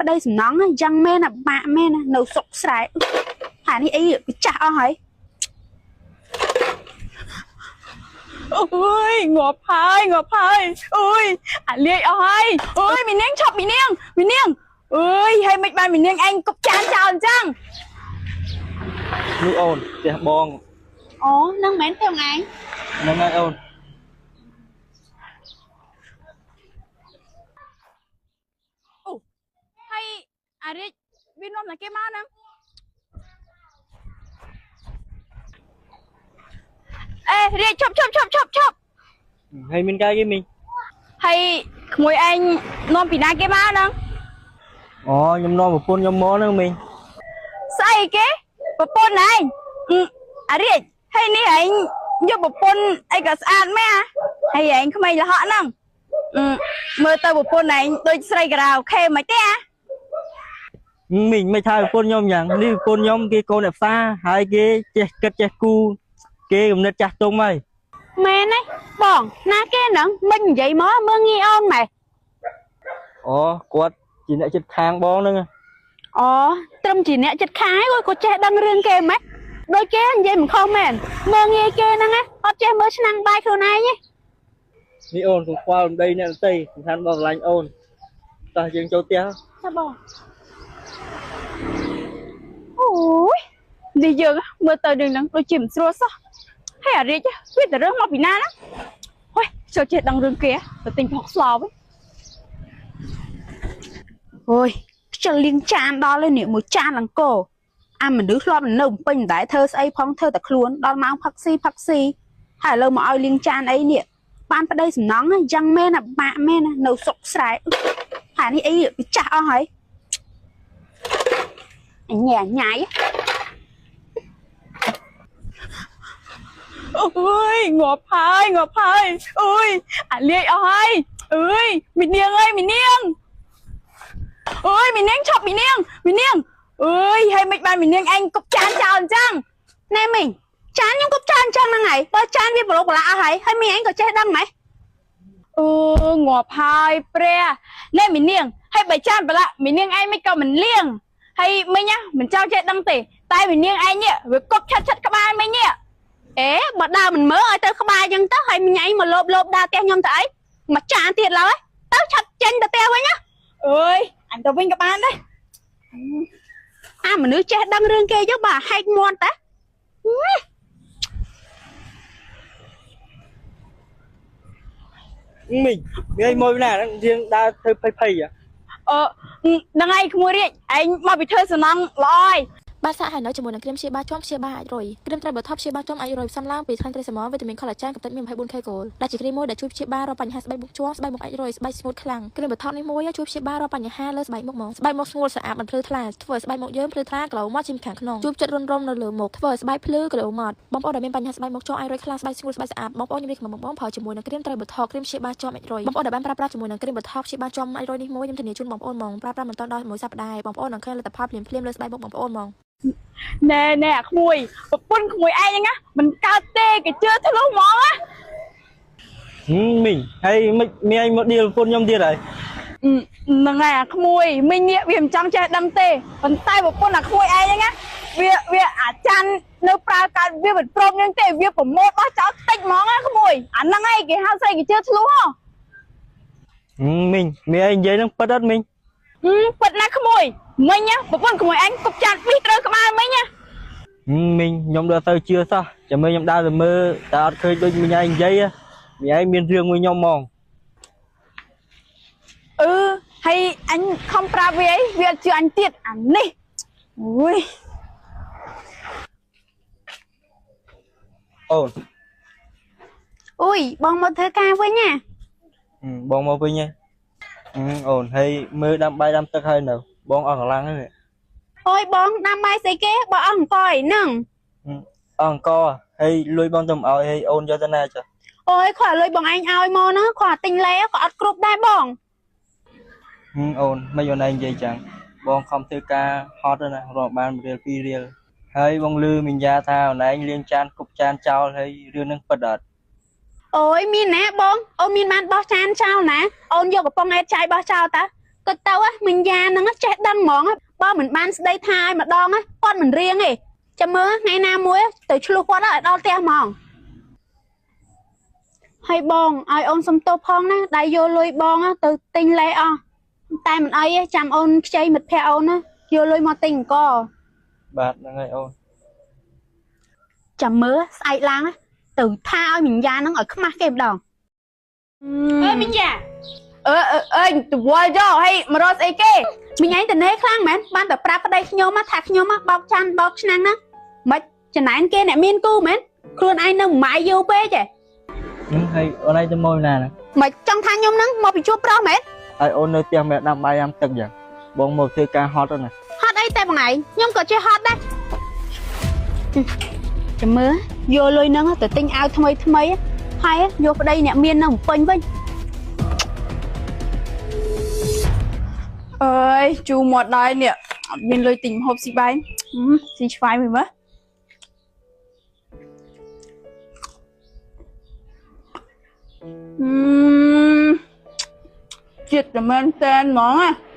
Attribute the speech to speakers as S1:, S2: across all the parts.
S1: đây nóng răng men là bạ men nấu sọc sải hả đi ấy bị chả hỏi
S2: ôi ngọt hai ôi liệt ơi ôi mình nén chọc mình nén ơi hay mấy bạn mình nén anh cục chán chào chăng
S3: nước ồn để bong
S1: ồ nâng mến theo ngày
S3: nâng ngay ồn
S2: hay đi bên nó là cái má nè ê đi chọc
S3: hay mình cái mình
S2: hay mùi anh non bị na cái má nè
S3: nhom non một phun nhom mó nữa mình
S2: sai cái bộ pôn này đi hay ní anh vô bộ pôn anh cả ăn mấy à hay anh không may là họ nè mơ tao bộ pôn này tôi say cái nào khe mấy té
S3: mìnhไม่ใช่คนยอมอย่างนี่คนยอมกี่คนแบบซ่าหายกี่เจ๊กัดเจ๊กูกี่ผมเนี่ยจัดตรงไหม
S1: mẹ này bọn na cái nè mình vậy mó mơ nghi ôn mày
S3: គាត់ជាអ្នកចិត្តខាងបងហ្នឹង
S1: ត្រឹមជាអ្នកចិត្តខាយគាត់ចេះដឹងរឿងគេម៉េចដូចគេនិយាយមិនខុសមែនមើងងាយគេហ្នឹងអត់ចេះមើលឆ្នាំងបាយខ្លួនឯងទេ
S3: នេះអូនខ្ញុំខ្វល់ដីអ្នកតីសំខាន់បងកន្លែងអូនតោះយើងចូលផ្ទះ
S1: saoបងអូយនេះយើងមើលទៅនឹងហ្នឹងដូចជាមិនស្រួលសោះហើយអារាជវាតែរឿងមកពីណាណាហុយចូលចេះដឹងរឿងគេទៅទិញផុកស្លោវិញអូយខ្ជិលលៀងចានដល់ហើយនេះមួយចានអង្គរអាមនុស្សធ្លាប់នៅពេញតែធ្វើស្អីផងធ្វើតែខ្លួនដល់ម៉ោងផឹកស៊ីហើយឥឡូវមកឲ្យលៀងចានអីនេះបានប្តីសំណងយ៉ាងមែនបាក់មែននៅសុកស្រែហើយនេះអីវាចាស់អស់ហើយញ៉ាញ៉ៃ
S2: ôi ngọt hai ôi liệt ơi ơi mình niêng ơi ôi mình nén chọc mình niêng ơi hay mấy bạn mình niêng anh cục chán chào chăng
S1: nè mình chán nhưng cục chán chăng là ngày tôi chán biết bộ lạ hay mình anh có chơi đăng mày
S2: ngọt hai pre nè mình niêng hay bài chán lạ mình niêng anh mấy câu mình liêng hay mấy nhá mình trao chơi đăng tỉ tay mình niêng anh nhỉ với cục chặt các bạn mấy nhỉ
S1: ế bật đào mình mới ơi tao có ba dân tao hay mình nhảy mà lộp đào teo nhom tới mà chán thiệt là ấy tao chặt chân tao teo với nhá
S2: ơi anh tao vinh các bạn đây
S1: mà nữ trẻ đăng rương kê chứ bà hay ngon ta
S3: mình anh môi nào đang riêng đa hơi phây à
S2: đằng này không mua đi anh mà bị thơ sờ nong lòi
S4: បាទសាក់ហើយនៅជាមួយនឹងគ្រីមព្យាបាលជាប់ព្យាបាលអាចរុយគ្រីមត្រូវបើថប់ព្យាបាលជាប់អាចរុយផ្សំឡើងពីថ្នាំត្រីសមវីតាមីនខូឡាជែនកំតិចមាន 24K គោលដែលជាគ្រីមមួយដែលជួយព្យាបាលរាល់បញ្ហាស្បែកមុខជាប់ស្បែកមុខអាចរុយស្បែកស្ងួតខ្លាំងគ្រីមបើថប់នេះមួយជួយព្យាបាលរាល់បញ្ហាលើស្បែកមុខហ្មងស្បែកមុខស្ងួតស្អាតមិនភ្លឺថ្លាធ្វើឲ្យស្បែកមុខយើងភ្លឺថ្លាក្លោមកជាខាងក្នុងជួបចិត្តរុនរំនៅលើមុខធ្វើឲ្យស្បែកភ្លឺក្លោមកបងប្អូនដែលមានបញ្ហាស្បែកមុខជាប់អាចរុយខ្លាំងស្បែកស្ងួតស្បែកស្អាតបងប្អូនខ្ញុំរៀបក្នុងបងប្រើជាមួយនឹងគ្រីមត្រូវបើថប់គ្រីមព្យាបាលជាប់អាចរុយបងប្អូនដែលបានប្រើប្រាស់ជាមួយនឹងគ្រីមបើថប់ព្យាបាលជាប់អាចរុយនេះមួយខ្ញុំធានាជូនបងប្អូនហ្មងប្រើប្រាស់មិនតាន់ដល់មួយសប្តាហ៍បងប្អូននឹងឃើញលទ្ធផលភ្លាមៗលើស្បែកមុខបងប្អូនហ្មង
S2: nè mùi bún mùi ai nhá mình cao tê cái chưa thấy lúc món á
S3: mình hay mấy anh một điều phun nhom tiền đấy
S2: nè mùi mình nhẹ viêm trong chơi đâm tê còn tay một con là mùi ai nhá việc chăn nếu pra cả việc bật prom nhưng tê việc của một bác cháu tách món á mùi ăn năng ngay cái hao xây cái chưa thấy lúc không
S3: mình mấy anh giấy nó bắt đất mình
S2: bật nè mùi mấy nhá một con của mùi anh cục chặt biết rồi các bạn mấy nhá
S3: mình nhóm đưa tao chưa sao chả mấy nhóm đau rồi mơ tao khơi đôi mình anh giấy á mình anh miền riêng với nhau mòn
S2: hay anh không pra về ấy việc chưa anh tiệt ăn đi ui
S1: ui bong một thứ ca với nha
S3: bong mau với nha ổn hay mơ đam bay đam tắc hơi nào bong ở lăng ấy
S1: ôi bong đam bay xây kế bong ăn coi nâng
S3: ăn co hay lôi bong tầm ao hay ôn cho tên này chứ
S1: ôi khỏi lôi bong anh ao mò nó khỏi tinh lé khỏi group đai bong
S3: ổn mấy giờ này vậy chẳng bong không thư ca hot rồi nè rồi ban real pi real hay bong lư mình ra thao này anh liên chan cục chan trao hay đưa nâng bật đợt
S1: ôi min nè bong ôi min man bao chan trao nè ôn vô cái bong ai trai bao trao ta ទៅមិញយ៉ាហ្នឹងចេះដឹងហ្មងបើមិនបានស្ដីថាឲ្យម្ដងគាត់មិនរៀងទេចាំមើលថ្ងៃណាមួយទៅឆ្លោះគាត់ឲ្យដល់ផ្ទះហ្មងហើយបងឲ្យអូនសុំទោសផងណាដែលយកលុយបងទៅទិញលេអស់តែមិនអីទេចាំអូនខ្ចីមិត្តភក្តិអូនណាយកលុយមកទិញអង្គ
S3: បាទហ្នឹងហើយអូន
S1: ចាំមើលស្អែកឡើងទៅថាឲ្យមិញយ៉ាហ្នឹងឲ្យខ្មាស់គេម្ដងអើមិញយ៉ា
S2: អើទៅវល់យកហើយមករត់ស្អីគេ
S1: មិញឯងតនេខ្លាំងមែនបានតែប្រាប់ប្តីខ្ញុំថាខ្ញុំបោកចាន់បោកឆ្នាំងណាមិនចំណែនគេអ្នកមានគូមែនខ្លួនឯងនៅម៉ាយយូរពេកហ៎
S3: ហើយអូនឯងទៅមកណា
S1: មិនចង់ថាខ្ញុំហ្នឹងមកពីជួបប្រុសមែន
S3: ហើយអូននៅផ្ទះមេដាំបាយយ៉ាំទឹកយ៉ាងបងមកធ្វើការហត់ណា
S1: ហត់អីតែបងឯងខ្ញុំក៏ចេះហត់ដែរចាំមើលយកលុយហ្នឹងទៅទិញអាវថ្មីហើយយកប្តីអ្នកមាននៅពេញវិញ
S2: អើយជូរមាត់ដែរនេះអត់មានលុយទិញម្ហូបស៊ីបាយស៊ីឆ្វាយមួយមើលចិត្តតែមែនតែនហ្មង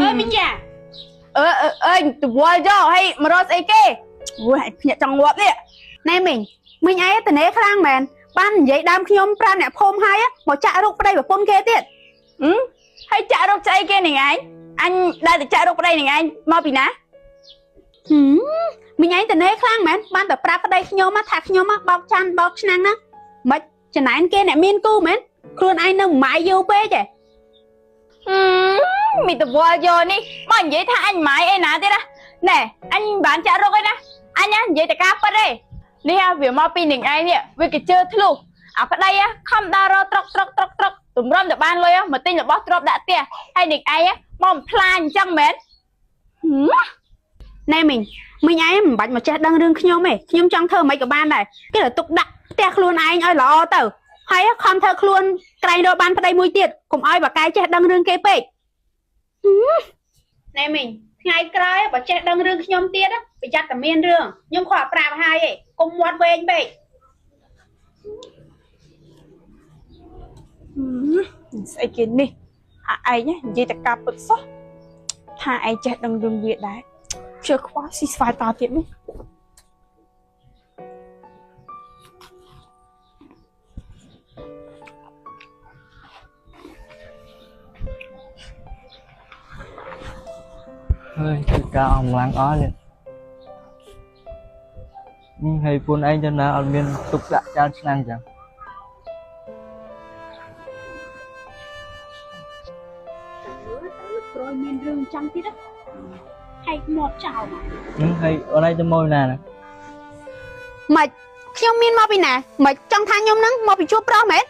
S1: អើមិញយ៉ា
S2: អើទៅវល់យកហើយមករត់ស្អីគេអូយភ្ញាក់ចង់ងាប់នេះ
S1: ណែមិញឯងតនេខ្លាំងមែនបាននិយាយដើមខ្ញុំប្រាអ្នកភូមិហើយមកចាក់រុកប្តីប្រពន្ធគេទៀត
S2: ហើយចាក់រុកស្អីគេនឹងឯងអញដែលទៅចាក់រុកប្តីនឹងឯងមកពីណា
S1: មិញឯងតនេខ្លាំងមែនបានតែប្រាប់ប្តីខ្ញុំថាខ្ញុំបោកចាន់បោកឆ្នាំងណាមិនចំណែនគេអ្នកមានគូមែនខ្លួនឯងនៅម៉ាយយូរពេកហ៎
S2: មីតវល់យកនេះមកនិយាយថាអញម៉ាយអីណាទៀតណាណែអញមិនបានចាក់រុកអីណាអញនិយាយតែការពិតទេនេះវាមកពីនឹងឯងនេះវាគេជឿធ្លុះអាប្តីខំដើររកត្រុកទម្រាំតែបានលុយមកទិញរបស់ទ្រព្យដាក់ផ្ទះហើយនឹងឯងមកផ្លាញអញ្ចឹងមែន
S1: ណែមិញឯងមិនបាច់មកចេះដឹងរឿងខ្ញុំទេខ្ញុំចង់ធ្វើមិនក៏បានដែរគេទៅទុកដាក់ផ្ទះខ្លួនឯងឲ្យល្អទៅហើយខំធ្វើខ្លួនក្រែងរកបានប្តីមួយទៀតកុំឲ្យបកាយចេះដឹងរឿងគេពេកណែមិញថ្ងៃក្រោយបើចេះដឹងរឿងខ្ញុំទៀតប្រយ័ត្នតែមានរឿងខ្ញុំខកប្រាប់ហើយឯងកុំមាត់វែងពេក
S2: ស្អីគេនេះឯងនិយាយតែការពិតសោះថាឯងចេះដឹងរឿងវាដែរជឿខ្វល់ស៊ីស្វាយតទៀតនេះ
S3: ហើយធ្វើការអំឡាំងអស់នេះហើយពួនឯងទៅណាអត់មានទុកដាក់ចានឆ្នាំងចឹង
S1: ក្រោយមានរឿងចាំទៀតហែកមាត់ចោល
S3: ហើយអូនឯងទៅមកណា
S1: មិនខ្ញុំមានមកពីណាមិនចង់ថាខ្ញុំហ្នឹងមកពីជួបប្រុសមែន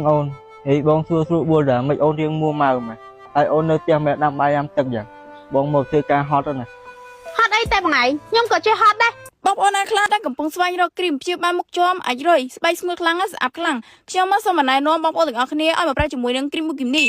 S3: អូនហេបងសួរស្រួលបួលដែរមិនអូនរៀងមួម៉ៅមែនហើយអូននៅផ្ទះមេដាំបាយយ៉ាំទឹកចឹងបងមកធ្វើការហត់ណា
S1: ហត់អីតែបងឯងខ្ញុំក៏ចេះហត់ដែរ
S2: បងប្អូនណាខ្លះដែលកំពុងស្វែងរកគ្រីមព្យាបាលមុខជាំអាចរុយស្បែកស្ងួតខ្លាំងស្អាប់ខ្លាំងខ្ញុំមកសូមណែនាំបងប្អូនទាំងអស់គ្នាឲ្យមកប្រើជាមួយនឹងគ្រីមមូគីមនី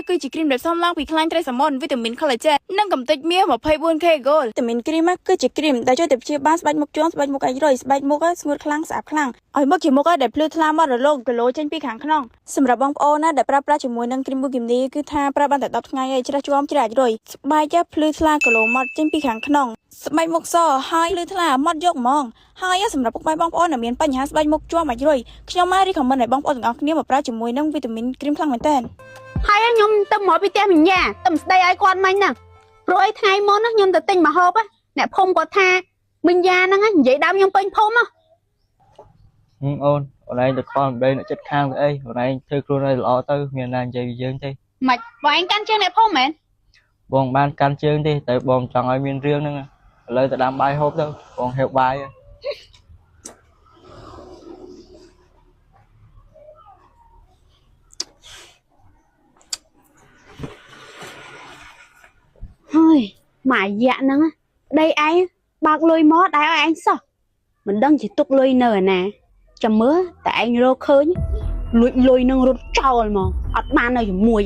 S2: គឺជាគ្រីមដែលសំឡើងពីខ្លាញ់ត្រីសាម៉ុនវីតាមីន collagen និងកម្ទេចមាស 24K Gold វីតាមីនគ្រីមគឺជាគ្រីមដែលជួយទៅព្យាបាលស្បែកមុខជាំស្បែកមុខអាចរុយស្បែកមុខស្ងួតខ្លាំងស្អាប់ខ្លាំងឲ្យមុខជាមុខដែលភ្លឺថ្លាមាត់រលោងគីឡូចេញពីខាងក្នុងសម្រាប់បងប្អូនណាដែលប្រើប្រាស់ជាមួយនឹងគ្រីមមូគីមនីគឺថាប្រើបានតែ10ថ្ងៃឯងច្រះជាំច្រះអាចរុយស្បែកភ្លឺថ្លាគីឡូមាត់ចេញពីខាងក្នុងស្បែកមុខសហើយភ្លឺថ្លាមាត់យកហ្មងហើយសម្រាប់ពុកម៉ែបងប្អូនដែលមានបញ្ហាស្បែកមុខជាំអាចរុយខ្ញុំមករីកខមមិនឲ្យបងប្អូនទាំងអស់គ្នាមកប្រើជាមួយនឹងវីតាមីនគ្រីមខ្លាំងមែនតើ
S1: ហើយខ្ញុំទៅមកពីផ្ទះមិញយ៉ាទៅស្ដីឲ្យគាត់មិញហ្នឹងព្រោះអីថ្ងៃមុនខ្ញុំទៅទិញម្ហូបអ្នកភូមិគាត់ថាមិញយ៉ាហ្នឹងនិយាយដើមខ្ញុំពេញភូមិ
S3: អូនឯងទៅខំបែរអ្នកចិត្តខាងទៅអីអូនឯងធ្វើខ្លួនឲ្យល្អទៅមានណានិយាយពីយើងទេ
S1: មិនបងឯងកាន់ជើងអ្នកភូមិមែន
S3: បងបានកាន់ជើងទេតែបងចង់ឲ្យមានរឿងហ្នឹងឥឡូវទៅដាំបាយហូបទៅបងហេវបាយ
S1: ហើយម៉ាយ៉ាក់ហ្នឹងប្តីឯងបើកលុយមកដែរឲ្យឯងសោះមិនដឹងជាទុកលុយនៅឯណាចាំមើលតែឯងរកឃើញលួចលុយនឹងរត់ចោលហ្មងអត់បាននៅជាមួយ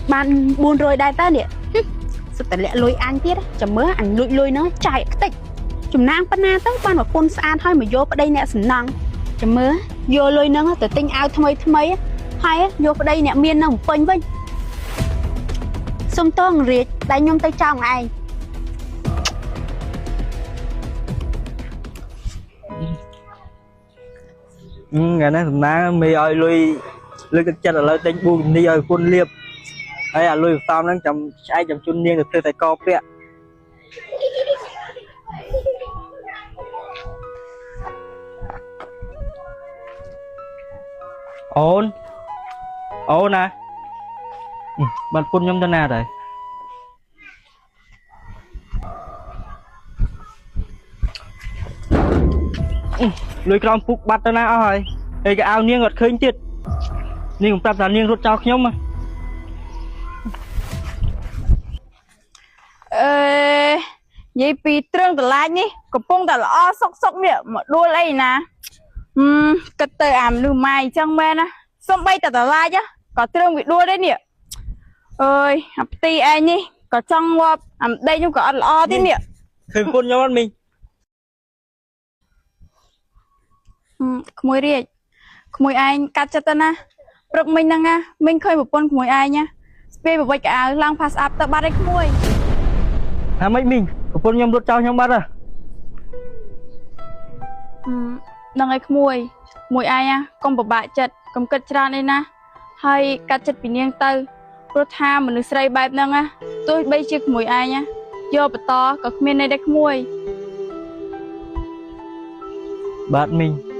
S1: Bạn buồn rồi đai ta nè. Sao ta lẹ lôi anh tiết á, chả mớ anh lôi nó chạy cái tịch. Chùm nang bắt na tới ban mà phun xa thôi mà vô ở đây nè sẵn năng. Chả mớ vô lôi nó tự tinh ao thâm ấy á. Hay á, vô ở đây nè miên nó một phênh vinh. Xong tôi thằng riết, đáy nhông tay trong ai.
S3: Ngày nay thằng ná mì ơi lui cái chân là lời đánh buồn đi ơi quân liệp. Hay là lui sao nó chậm ai chậm chun niên được từ tại co kia. Ôn à. Bạn quân nhóm tên nào đấy? Lùi cái phục bắt tên nào rồi? Đây cái áo niên ngọt khơi tiệt. Niên cũng tập là niên rút trao nhóm mà.
S2: Vậy vì trương tờ lại nhỉ, có bông tờ là sốc nè, mà đua lấy nè. Cất tờ ảm lưu mày chẳng bên á, xong bay tờ lại chứ, có trương bị đua đấy nè. Ơi, hạp ti anh nhỉ, có trong ngọp, đây nhưng có ăn lo thế nè.
S3: Khơi quân nhóm ăn mình.
S2: Khmui riêng, khmui anh cắt cho tớ nè. Rực mình nè nha, mình khơi một con khmui ai nha. Bây giờ bạch áo lang pass up tớ bắt đấy khmui.
S3: À mấy mình, quân nhóm rút trao nhóm bắt à?
S2: Nâng ấy khmui ai nha, con bà bạ chật, con cất ra đây nè. Hay cắt chật bị niên tư. Rốt ha mà nước sray bạp nâng á. Tôi bây chiếc khmui ai nha. Vô bà to, có khmien này đây khmui.
S3: Bạn mình